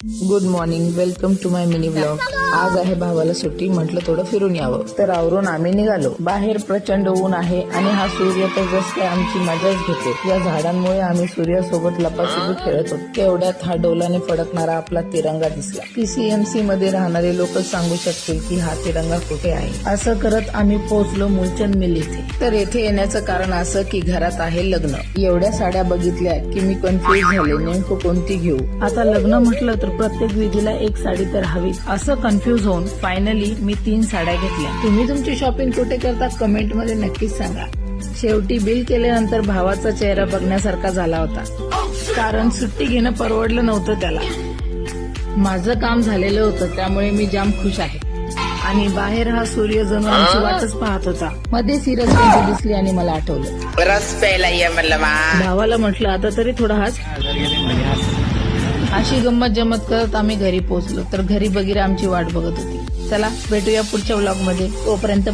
Good morning, welcome to my mini blog. आज आहे भावाला सुट्टी, म्हटलं थोडं फिरून यावं. तर आवरून आम्ही निघालो. बाहेर प्रचंड ऊन आहे आणि हा सूर्य तर जसं काय आमची मजाच घेतो. या झाडांमुळे आम्ही सूर्यासोबत लपाछपी खेळत होतो. तेवढ्यात हा डोलाने फडकणारा आपला तिरंगा दिसला. PCMC मध्ये राहणारे लोक सांगू शकतील की हा तिरंगा कुठे आहे. असं करत आम्ही पोहोचलो मूलचंद मिल इथे. तर येथे येण्याचं कारण असं की घरात आहे लग्न. एवढ्या साड्या बघितल्या की मी कन्फ्युज झाले, नेमकं कोणती घेऊ. आता लग्न म्हटलं तर प्रत्येक विधीला एक साडी तर हवीच. असं कन्फ्युज होऊन फायनली मी 3 साड्या घेतल्या. तुम्ही तुमची शॉपिंग कुठे करता कमेंट मध्ये नक्कीच सांगा. शेवटी बिल केल्यानंतर भावाचा चेहरा बघण्यासारखा झाला होता, कारण सुट्टी घेणं परवडलं नव्हतं त्याला. माझं काम झालेलं होतं त्यामुळे मी जाम खुश आहे. आणि बाहेर हा सूर्य जणू आमची वाटच पाहत होता. मध्ये सिरस दिसली आणि मला आठवलं, रस प्यायला ये म्हणलं. भावाला म्हटलं आता तरी थोडा हास. अशी गंमत जमत करत आम्ही घरी पोहोचलो. तर घरी बघिरा आमची वाट बघत होती. चला भेटूया पुढच्या व्लॉग मध्ये. तोपर्यंत